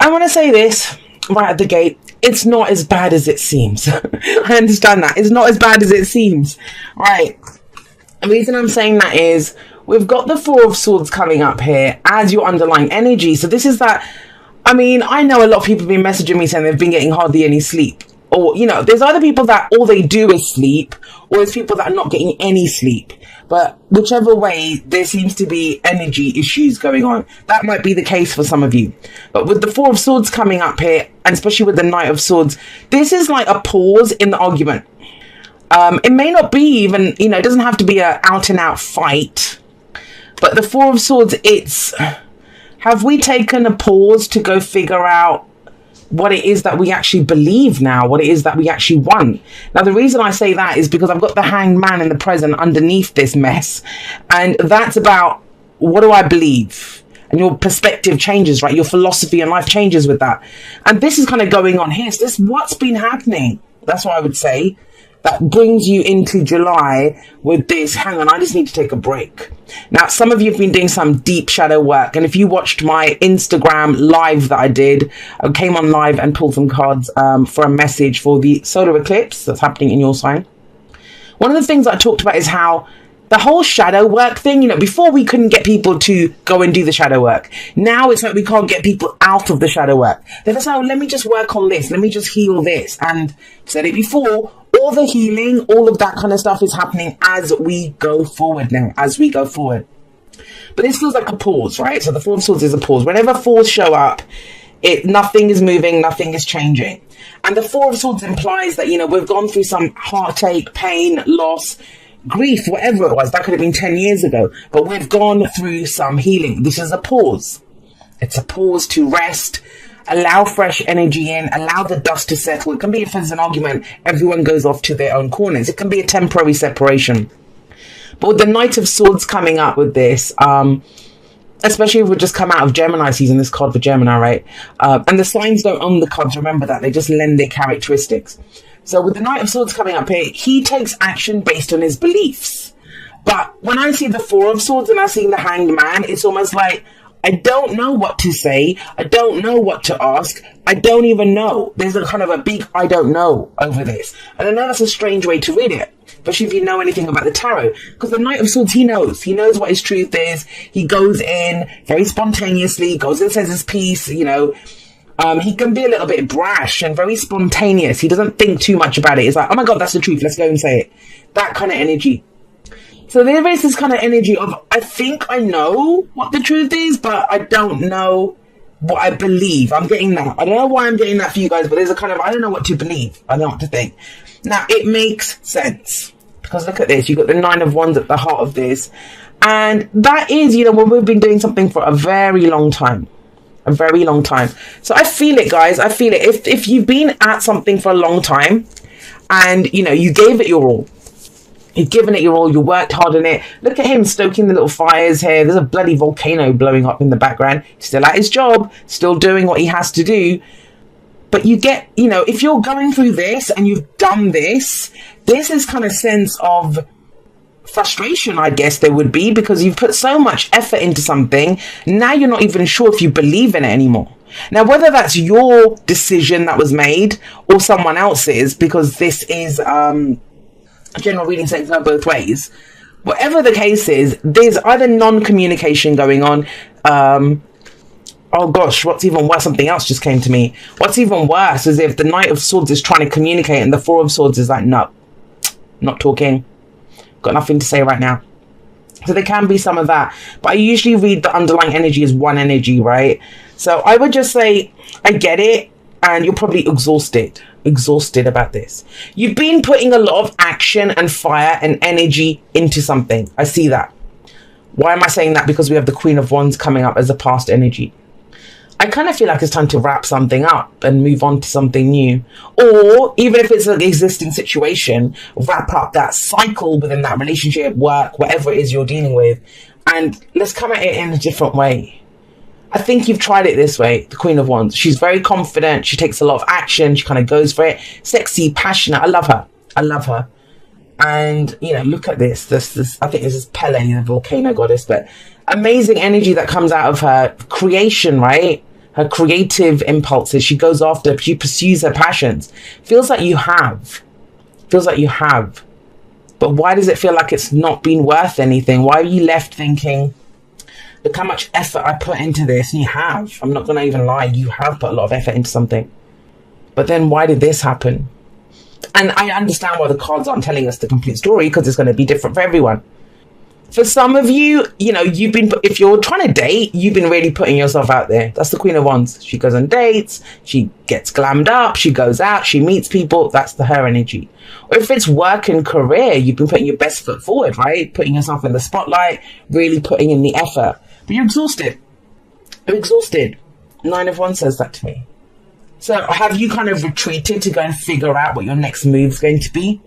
I want to say this right at the gate. It's not as bad as it seems. I understand that. It's not as bad as it seems. Right. The reason I'm saying that is we've got the Four of Swords coming up here as your underlying energy. So this is that. I mean, I know a lot of people have been messaging me saying they've been getting hardly any sleep. Or, you know, there's either people that all they do is sleep, or there's people that are not getting any sleep. But whichever way, there seems to be energy issues going on. That might be the case for some of you. But with the Four of Swords coming up here, and especially with the Knight of Swords, this is like a pause in the argument. It may not be even, you know, it doesn't have to be a out and out fight. But the Four of Swords, it's, have we taken a pause to go figure out what it is that we actually believe now, what it is that we actually want? Now, the reason I say that is because I've got the Hanged Man in the present underneath this mess. And that's about, what do I believe? And your perspective changes, right? Your philosophy in life changes with that. And this is kind of going on here. So this is what's been happening. That's what I would say. That brings you into July with this, hang on, I just need to take a break. Now, some of you have been doing some deep shadow work. And if you watched my Instagram live that I did, I came on live and pulled some cards for a message for the solar eclipse that's happening in your sign. One of the things I talked about is how the whole shadow work thing, you know, before we couldn't get people to go and do the shadow work. Now it's like we can't get people out of the shadow work. They're just like, oh, let me just work on this. Let me just heal this. And I've said it before, all the healing, all of that kind of stuff is happening as we go forward now, as we go forward. But this feels like a pause, right? So the Four of Swords is a pause. Whenever fours show up, nothing is moving, nothing is changing. And the Four of Swords implies that, you know, we've gone through some heartache, pain, loss, grief, whatever it was. That could have been 10 years ago. But we've gone through some healing. This is a pause. It's a pause to rest, allow fresh energy in, allow the dust to settle. It can be, if there's an argument, everyone goes off to their own corners. It can be a temporary separation. But with the Knight of Swords coming up with this, especially if we just come out of Gemini season, this card for Gemini, right? And the signs don't own the cards, remember that. They just lend their characteristics. So with the Knight of Swords coming up here, he takes action based on his beliefs. But when I see the Four of Swords and I see the Hanged Man, it's almost like, I don't know what to say. I don't know what to ask. I don't even know. There's a kind of a big I don't know over this. And I know that's a strange way to read it, especially if you know anything about the tarot. Because the Knight of Swords, he knows. He knows what his truth is. He goes in very spontaneously, goes and says his piece, you know. He can be a little bit brash and very spontaneous. He doesn't think too much about it. It's like, oh my God, that's the truth. Let's go and say it. That kind of energy. So there is this kind of energy of, I think I know what the truth is, but I don't know what I believe. I'm getting that. I don't know why I'm getting that for you guys, but there's a kind of, I don't know what to believe. I don't know what to think. Now, it makes sense. Because look at this. You've got the Nine of Wands at the heart of this. And that is, you know, when we've been doing something for a very long time. A very long time. So I feel it, guys. I feel it. If you've been at something for a long time and, you know, you gave it your all. You've given it your all. You worked hard on it. Look at him stoking the little fires here. There's a bloody volcano blowing up in the background. Still at his job. Still doing what he has to do. But you get, you know, if you're going through this and you've done this, there's this kind of sense of frustration, I guess there would be, because you've put so much effort into something. Now you're not even sure if you believe in it anymore. Now, whether that's your decision that was made or someone else's, because this is general reading sex go both ways. Whatever the case is, there's either non-communication going on. Oh gosh, what's even worse? Something else just came to me. What's even worse is if the Knight of Swords is trying to communicate and the Four of Swords is like, no, not talking. Got nothing to say right now. So there can be some of that. But I usually read the underlying energy as one energy, right? So I would just say, I get it. And you're probably exhausted about this. You've been putting a lot of action and fire and energy into something. I see that. Why am I saying that? Because we have the Queen of Wands coming up as a past energy. I kind of feel like it's time to wrap something up and move on to something new. Or even if it's an existing situation, wrap up that cycle within that relationship, work, whatever it is you're dealing with. And let's come at it in a different way. I think you've tried it this way, the Queen of Wands. She's very confident. She takes a lot of action. She kind of goes for it. Sexy, passionate. I love her. I love her. And, you know, look at this. This I think this is Pele, the volcano goddess. But amazing energy that comes out of her creation, right? her creative impulses. She goes after, she pursues her passions. Feels like you have. Feels like you have. But why does it feel like it's not been worth anything? Why are you left thinking, look how much effort I put into this? And you have. I'm not going to even lie. You have put a lot of effort into something. But then why did this happen? And I understand why the cards aren't telling us the complete story, because it's going to be different for everyone. For some of you, you know, if you're trying to date, you've been really putting yourself out there. That's the Queen of Wands. She goes on dates, she gets glammed up, she goes out, she meets people. That's her energy. Or if it's work and career, you've been putting your best foot forward, right? Putting yourself in the spotlight, really putting in the effort. But you're exhausted. You're exhausted. 9 of Wands says that to me. So have you kind of retreated to go and figure out what your next move's going to be?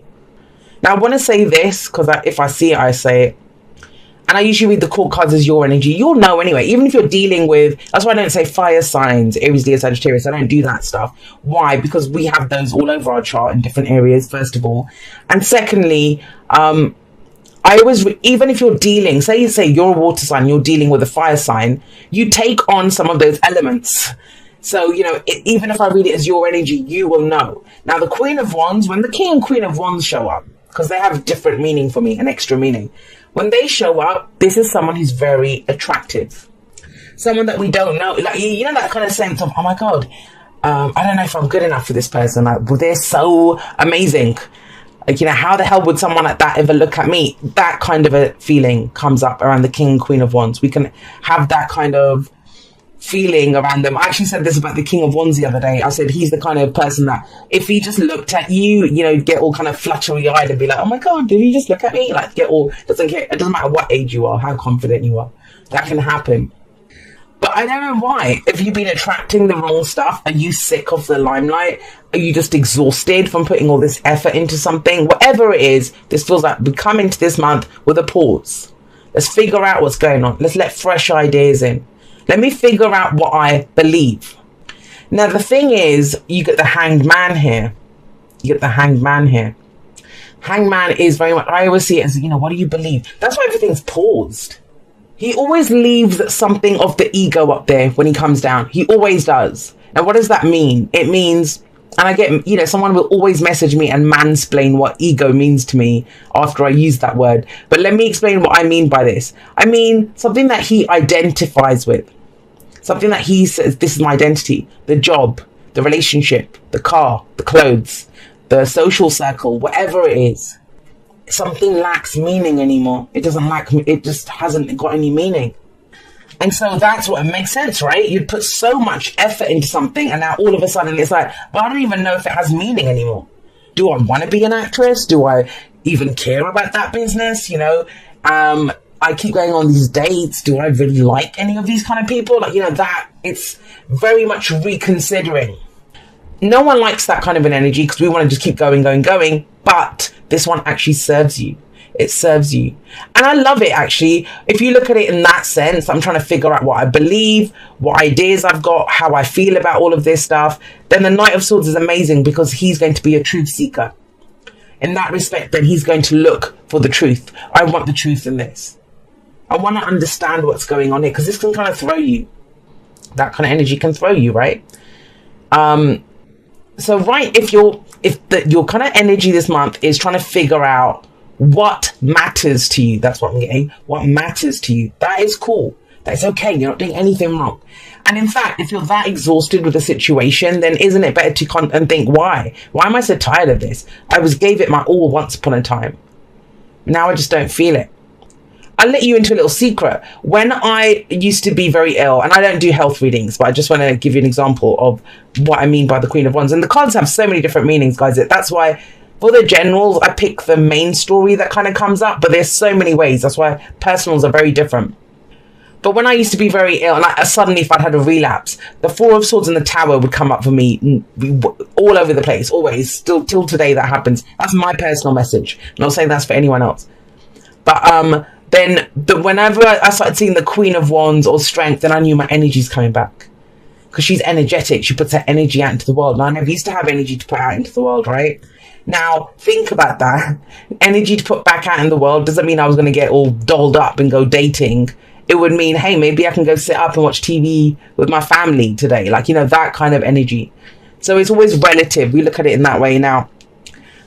Now, I want to say this, because if I see it, I say it. And I usually read the court cards as your energy. You'll know anyway, even if you're dealing with, that's why I don't say fire signs, Aries, Leo, Sagittarius. I don't do that stuff. Why? Because we have those all over our chart in different areas, first of all. And secondly, I always, even if you're dealing, say you're a water sign, you're dealing with a fire sign, you take on some of those elements. So, you know, even if I read it as your energy, you will know. Now, the Queen of Wands, when the King and Queen of Wands show up, because they have different meaning for me, an extra meaning. When they show up, this is someone who's very attractive. Someone that we don't know. Like, you know, that kind of sense of, oh my God, I don't know if I'm good enough for this person. Like, well, they're so amazing. Like, you know, how the hell would someone like that ever look at me? That kind of a feeling comes up around the King and Queen of Wands. We can have that kind of feeling around them. I actually said this about the King of Wands the other day. I said he's the kind of person that if he just looked at you, you know, get all kind of fluttery eyed and be like, oh my God, did he just look at me? Like, get all, doesn't care. It doesn't matter what age you are, how confident you are. That can happen. But I don't know why. If you've been attracting the wrong stuff, are you sick of the limelight? Are you just exhausted from putting all this effort into something? Whatever it is, this feels like we come into this month with a pause. Let's figure out what's going on. Let's let fresh ideas in. Let me figure out what I believe. Now, the thing is, you get the Hanged Man here. You get the Hanged Man here. Hanged Man is very much, I always see it as, you know, what do you believe? That's why everything's paused. He always leaves something of the ego up there when he comes down. He always does. Now, what does that mean? It means, and I get, you know, someone will always message me and mansplain what ego means to me after I use that word. But let me explain what I mean by this. I mean something that he identifies with. Something that he says, this is my identity. The job, the relationship, the car, the clothes, the social circle, whatever it is. Something lacks meaning anymore. It doesn't lack, it just hasn't got any meaning. And so that's what it makes sense, right? You put so much effort into something and now all of a sudden it's like, but I don't even know if it has meaning anymore. Do I want to be an actress? Do I even care about that business? You know, I keep going on these dates. Do I really like any of these kind of people? Like, you know, that it's very much reconsidering. No one likes that kind of an energy because we want to just keep going. But this one actually serves you. It serves you. And I love it, actually. If you look at it in that sense, I'm trying to figure out what I believe, what ideas I've got, how I feel about all of this stuff. Then the Knight of Swords is amazing because he's going to be a truth seeker. In that respect, then he's going to look for the truth. I want the truth in this. I want to understand what's going on here because this can kind of throw you. That kind of energy can throw you, right? So, right, if your kind of energy this month is trying to figure out what matters to you, that's what I'm getting. What matters to you? That is cool. That's okay. You're not doing anything wrong. And in fact, if you're that exhausted with the situation, then isn't it better to and think, why? Why am I so tired of this? I gave it my all once upon a time. Now I just don't feel it. I'll let you into a little secret. When I used to be very ill, and I don't do health readings, but I just want to give you an example of what I mean by the Queen of Wands. And the cards have so many different meanings, guys. That's why for the generals, I pick the main story that kind of comes up, but there's so many ways. That's why personals are very different. But when I used to be very ill, and suddenly if I'd had a relapse, the Four of Swords and the Tower would come up for me all over the place, always. Still till today that happens. That's my personal message. I'm not saying that's for anyone else. But whenever I started seeing the Queen of Wands or Strength, then I knew my energy's coming back. Because she's energetic. She puts her energy out into the world. And I never used to have energy to put out into the world, right? Now, think about that. Energy to put back out in the world doesn't mean I was going to get all dolled up and go dating it would mean, hey, maybe I can go sit up and watch TV with my family today. Like, you know, that kind of energy. So it's always relative. We look at it in that way. Now,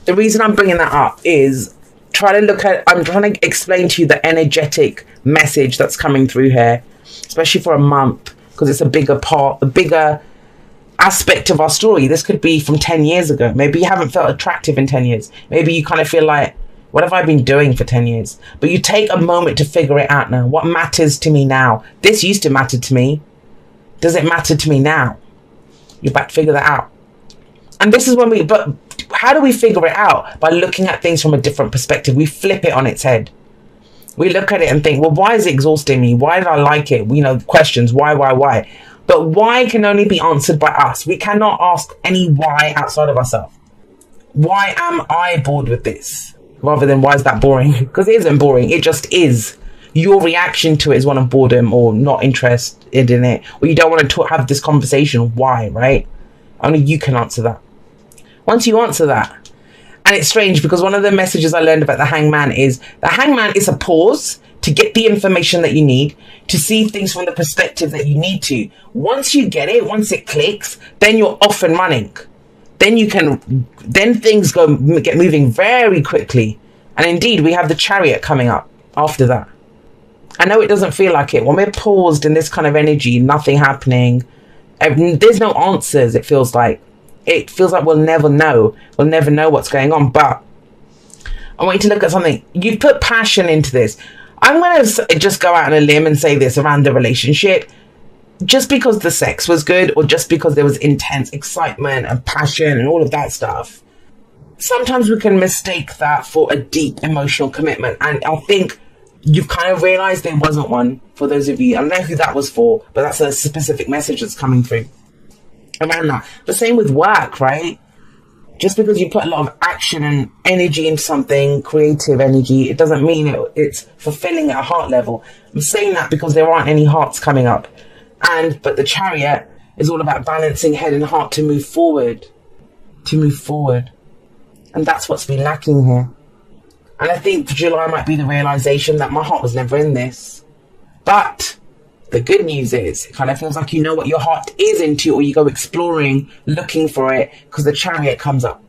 the reason I'm bringing that up is I'm trying to explain to you the energetic message that's coming through here, especially for a month, because it's a bigger aspect of our story. This could be from 10 years ago. Maybe you haven't felt attractive in 10 years. Maybe you kind of feel like, what have I been doing for 10 years? But you take a moment to figure it out now. What matters to me now? This used to matter to me. Does it matter to me now? You're about to figure that out. And this is but how do we figure it out? By looking at things from a different perspective. We flip it on its head. We look at it and think, well, why is it exhausting me? Why did I like it? You know, questions, why? But why can only be answered by us. We cannot ask any why outside of ourselves. Why am I bored with this? Rather than, why is that boring? Because it isn't boring. It just is. Your reaction to it is one of boredom or not interested in it. Or you don't want to have this conversation. Why, right? Only you can answer that. Once you answer that, and it's strange because one of the messages I learned about the hangman is a pause to get the information that you need, to see things from the perspective that you need to. Once you get it, once it clicks, then you're off and running. Then things get moving very quickly. And indeed, we have the Chariot coming up after that. I know it doesn't feel like it. When we're paused in this kind of energy, nothing happening, there's no answers, it feels like. It feels like we'll never know. We'll never know what's going on. But I want you to look at something. You've put passion into this. I'm going to just go out on a limb and say this around the relationship. Just because the sex was good, or just because there was intense excitement and passion and all of that stuff, sometimes we can mistake that for a deep emotional commitment. And I think you've kind of realized there wasn't one for those of you. I don't know who that was for, but that's a specific message that's coming through around that. But same with work, right? Just because you put a lot of action and energy into something, creative energy, it doesn't mean it's fulfilling at a heart level. I'm saying that because there aren't any hearts coming up. But the Chariot is all about balancing head and heart to move forward. And that's what's been lacking here. And I think July might be the realization that my heart was never in this. But the good news is, it kind of feels like you know what your heart is into, or you go exploring, looking for it, because the Chariot comes up.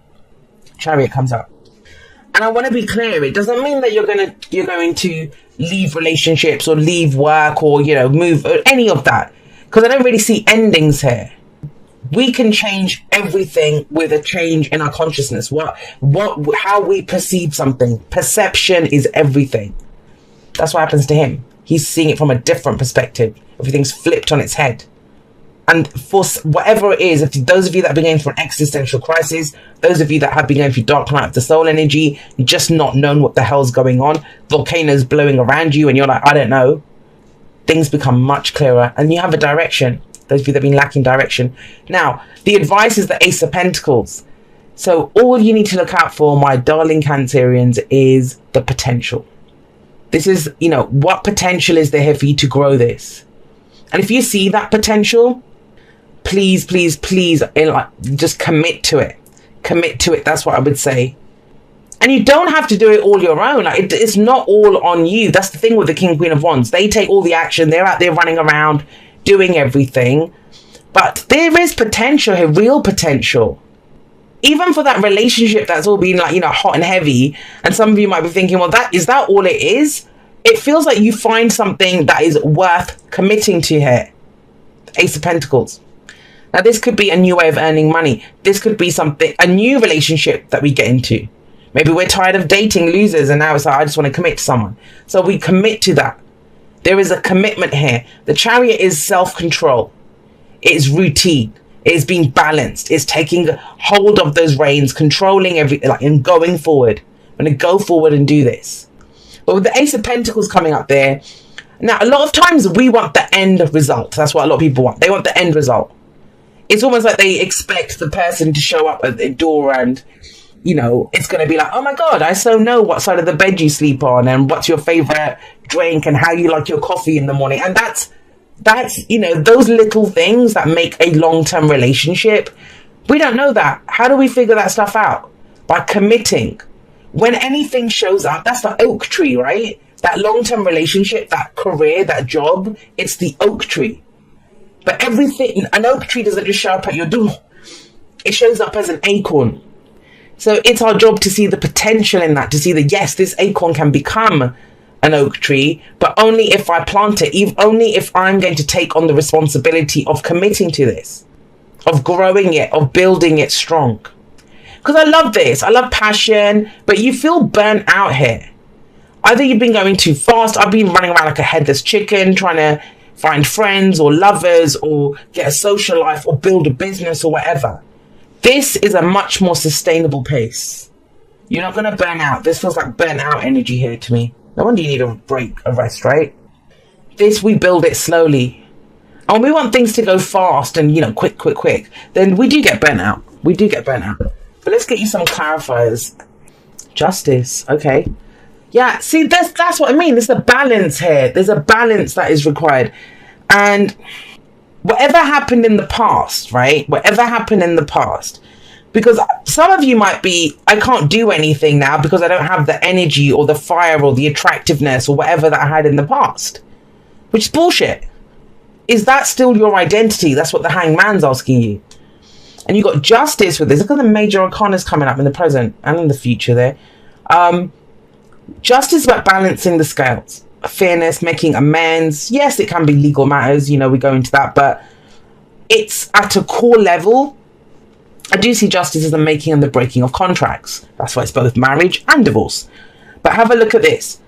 And I want to be clear, it doesn't mean that you're going to leave relationships or leave work or, you know, move, or any of that. Because I don't really see endings here. We can change everything with a change in our consciousness. How we perceive something. Perception is everything. That's what happens to him. He's seeing it from a different perspective. Everything's flipped on its head. And for whatever it is, if those of you that have been going through an existential crisis, those of you that have been going through dark night of the soul energy, just not known what the hell's going on, volcanoes blowing around you, and you're like, I don't know. Things become much clearer, and you have a direction. Those of you that have been lacking direction. Now, the advice is the Ace of Pentacles. So all you need to look out for, my darling Cancerians, is the potential. This is, you know, what potential is there here for you to grow this? And if you see that potential, please, just commit to it. Commit to it. That's what I would say. And you don't have to do it all your own. Like, it's not all on you. That's the thing with the King, Queen of Wands. They take all the action. They're out there running around, doing everything. But there is potential here, real potential. Even for that relationship that's all been, like, you know, hot and heavy. And some of you might be thinking, well, is that all it is? It feels like you find something that is worth committing to here. Ace of Pentacles. Now, this could be a new way of earning money. This could be a new relationship that we get into. Maybe we're tired of dating losers and now it's like, I just want to commit to someone. So we commit to that. There is a commitment here. The Chariot is self-control. It is routine. It is being balanced. It's taking hold of those reins, controlling everything, like, and going forward. I'm going to go forward and do this. But with the Ace of Pentacles coming up there, now a lot of times we want the end result. That's what a lot of people want. They want the end result. It's almost like they expect the person to show up at the door and, you know, it's going to be like, oh my God, I so know what side of the bed you sleep on and what's your favorite drink and how you like your coffee in the morning. And that's, you know, those little things that make a long-term relationship. We don't know that. How do we figure that stuff out? By committing. When anything shows up, that's the oak tree, right? that long-term relationship, that career, that job, it's the oak tree. But everything, an oak tree doesn't just show up at your door. It shows up as an acorn. So it's our job to see the potential in that, to see that, yes, this acorn can become an oak tree, but only if I plant it, only if I'm going to take on the responsibility of committing to this, of growing it, of building it strong. Because I love this. I love passion, but you feel burnt out here. Either you've been going too fast. I've been running around like a headless chicken, trying to find friends or lovers or get a social life or build a business or whatever. This is a much more sustainable pace. You're not going to burn out. This feels like burnt out energy here to me. No wonder you need a break, a rest, right? This, we build it slowly. And we want things to go fast and, quick. Then we do get burnt out. We do get burnt out. But let's get you some clarifiers. Justice. Okay. Yeah, see, that's what I mean. There's a balance here. There's a balance that is required. And whatever happened in the past, right? Whatever happened in the past. Because some of you might be, I can't do anything now because I don't have the energy or the fire or the attractiveness or whatever that I had in the past. Which is bullshit. Is that still your identity? That's what the hangman's asking you. And you got justice with this. Look at the major arcanas coming up in the present and in the future there. Justice is about balancing the scales. Fairness, making amends. Yes, it can be legal matters. We go into that. But it's at a core level. I do see justice as the making and the breaking of contracts. That's why it's both marriage and divorce. But have a look at this.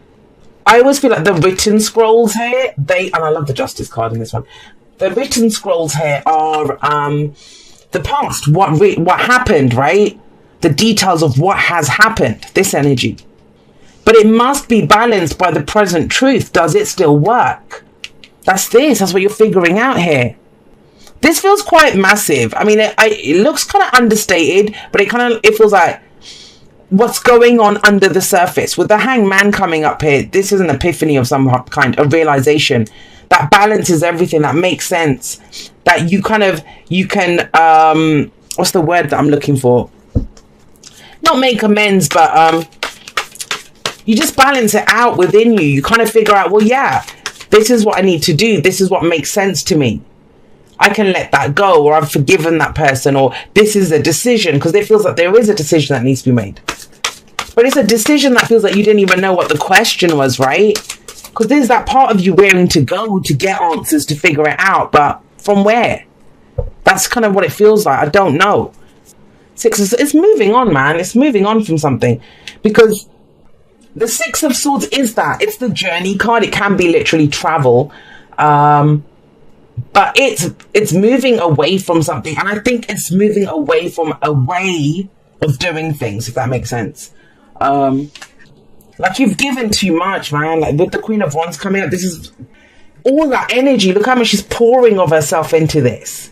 I always feel like the written scrolls here, and I love the justice card in this one. The written scrolls here are the past. What happened, right? The details of what has happened. This energy. But it must be balanced by the present truth. Does it still work? That's what you're figuring out here. This feels quite massive. I mean, it looks kind of understated, but it feels like what's going on under the surface. With the hangman coming up here, this is an epiphany of some kind, a realization that balances everything, that makes sense, that you can, what's the word that I'm looking for? Not make amends, but you just balance it out within you. You kind of figure out, well, yeah, this is what I need to do. This is what makes sense to me. I can let that go, or I've forgiven that person, or this is a decision, because it feels like there is a decision that needs to be made. But it's a decision that feels like you didn't even know what the question was, right? Because there's that part of you raring to go to get answers, to figure it out. But from where? That's kind of what it feels like. I don't know. It's moving on, man. It's moving on from something. Because the Six of Swords is that. It's the journey card. It can be literally travel. But it's moving away from something. And I think it's moving away from a way of doing things, if that makes sense. Like, you've given too much, man. Like, with the Queen of Wands coming up, this is all that energy. Look how much she's pouring of herself into this.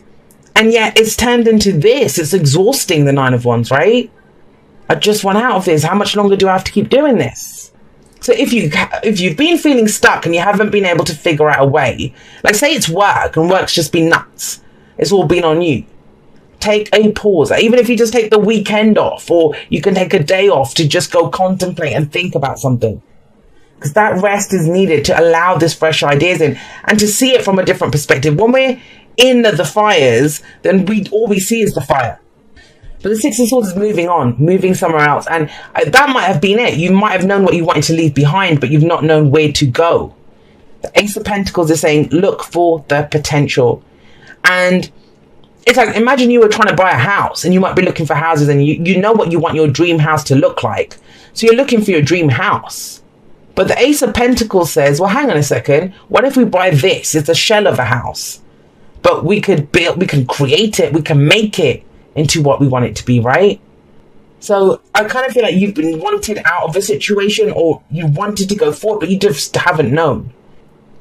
And yet it's turned into this. It's exhausting, the Nine of Wands, right? I just want out of this. How much longer do I have to keep doing this? So if you've been feeling stuck and you haven't been able to figure out a way, like say it's work and work's just been nuts, it's all been on you. Take a pause. Even if you just take the weekend off, or you can take a day off to just go contemplate and think about something. Because that rest is needed to allow this fresh ideas in and to see it from a different perspective. When we're in the fires, then all we see is the fire. But the Six of Swords is moving on, moving somewhere else. And that might have been it. You might have known what you wanted to leave behind, but you've not known where to go. The Ace of Pentacles is saying, look for the potential. And it's like, imagine you were trying to buy a house and you might be looking for houses, and you know what you want your dream house to look like. So you're looking for your dream house. But the Ace of Pentacles says, well, hang on a second. What if we buy this? It's a shell of a house. But we can create it. We can make it into what we want it to be, right? So I kind of feel like you've been wanted out of a situation, or you wanted to go forward, but you just haven't known.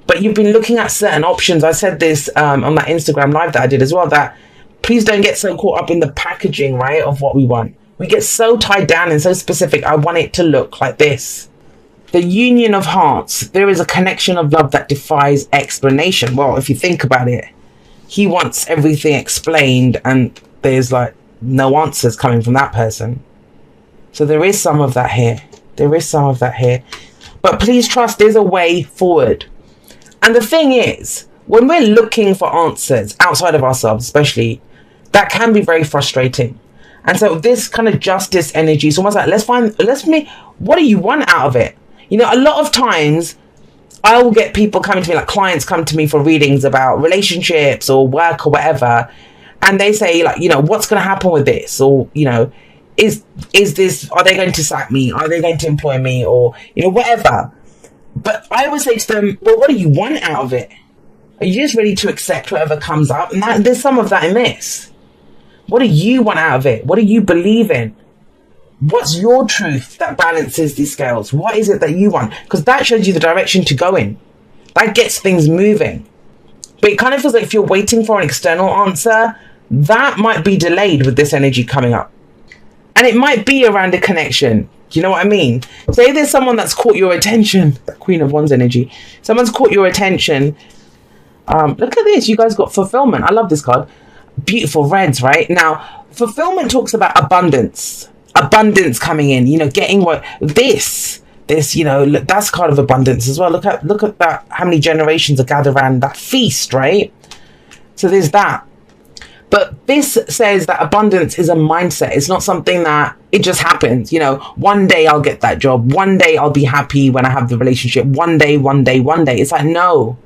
But you've been looking at certain options. I said this on that Instagram live that I did as well, that please don't get so caught up in the packaging, right, of what we want. We get so tied down and so specific. I want it to look like this. The union of hearts. There is a connection of love that defies explanation. Well, if you think about it, he wants everything explained, and there's like no answers coming from that person. So there is some of that here. There is some of that here. But please trust there's a way forward. And the thing is, when we're looking for answers outside of ourselves, especially, that can be very frustrating. And so this kind of justice energy is almost like, what do you want out of it? You know, a lot of times I will get people coming to me, like clients come to me for readings about relationships or work or whatever. And they say, like, you know, what's going to happen with this? Or, you know, is this, are they going to sack me? Are they going to employ me? Or, you know, whatever. But I always say to them, well, what do you want out of it? Are you just ready to accept whatever comes up? And there's some of that in this. What do you want out of it? What do you believe in? What's your truth that balances these scales? What is it that you want? Because that shows you the direction to go in. That gets things moving. But it kind of feels like if you're waiting for an external answer, that might be delayed with this energy coming up. And it might be around a connection. Do you know what I mean? Say there's someone that's caught your attention. The Queen of Wands energy. Someone's caught your attention. Look at this. You guys got fulfillment. I love this card. Beautiful reds, right? Now, fulfillment talks about abundance. Abundance coming in. You know, getting what this, you know, look, that's card of abundance as well. Look at that. How many generations are gathered around that feast, right? So there's that. But this says that abundance is a mindset. It's not something that it just happens. You know, one day I'll get that job. One day I'll be happy when I have the relationship. One day. It's like, no.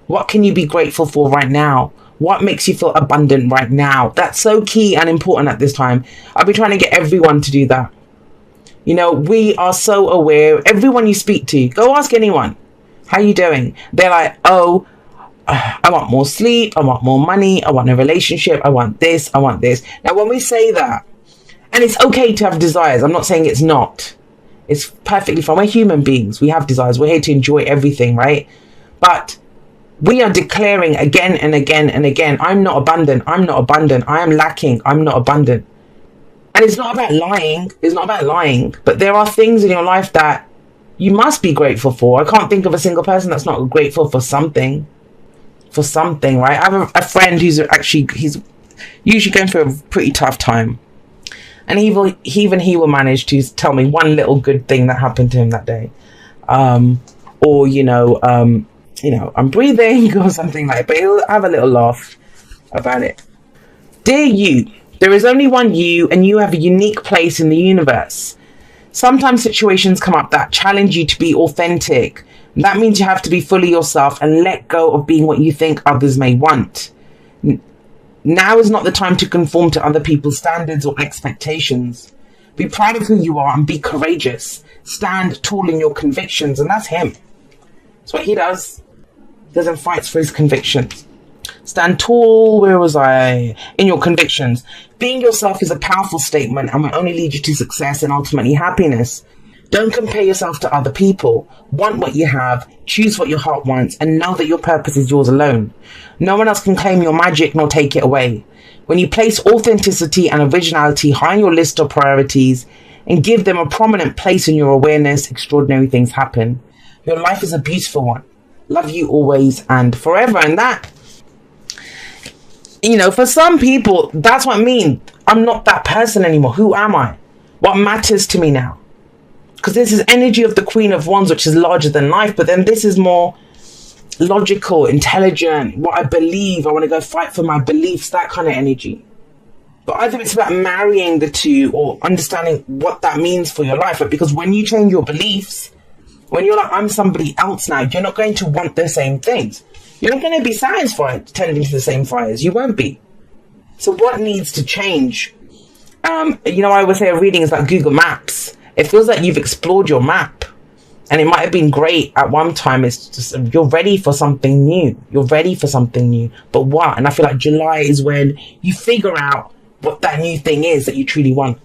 What can you be grateful for right now? What makes you feel abundant right now? That's so key and important at this time. I'll be trying to get everyone to do that. You know, we are so aware. Everyone you speak to, go ask anyone, how you doing? They're like, oh, I want more sleep. I want more money. I want a relationship. I want this. I want this. Now, when we say that, and it's okay to have desires. I'm not saying it's not. It's perfectly fine. We're human beings. We have desires. We're here to enjoy everything, right? But we are declaring again and again and again, I'm not abundant. I'm not abundant. I am lacking. I'm not abundant. And it's not about lying. It's not about lying. But there are things in your life that you must be grateful for. I can't think of a single person that's not grateful for something. For something, right? I have a friend who's he's usually going through a pretty tough time. And even he will manage to tell me one little good thing that happened to him that day. Or, you know, I'm breathing or something like that. But he'll have a little laugh about it. Dear you, there is only one you, and you have a unique place in the universe. Sometimes situations come up that challenge you to be authentic. That means you have to be fully yourself and let go of being what you think others may want. Now is not the time to conform to other people's standards or expectations. Be proud of who you are and be courageous. Stand tall in your convictions, and that's him. That's what he does. He doesn't fight for his convictions. Stand tall, where was I? In your convictions. Being yourself is a powerful statement and will only lead you to success and ultimately happiness. Don't compare yourself to other people. Want what you have, choose what your heart wants, and know that your purpose is yours alone. No one else can claim your magic nor take it away. When you place authenticity and originality high on your list of priorities and give them a prominent place in your awareness, extraordinary things happen. Your life is a beautiful one. Love you always and forever. And that, you know, for some people, that's what I mean. I'm not that person anymore. Who am I? What matters to me now? Because this is energy of the Queen of Wands, which is larger than life. But then this is more logical, intelligent, what I believe. I want to go fight for my beliefs, that kind of energy. But either it's about marrying the two or understanding what that means for your life. But because when you change your beliefs, when you're like, I'm somebody else now, you're not going to want the same things. You're not going to be satisfied tending to the same fires. You won't be. So what needs to change? You know, I would say a reading is like Google Maps. It feels like you've explored your map. And it might have been great at one time. It's just, you're ready for something new. You're ready for something new. But what? And I feel like July is when you figure out what that new thing is that you truly want.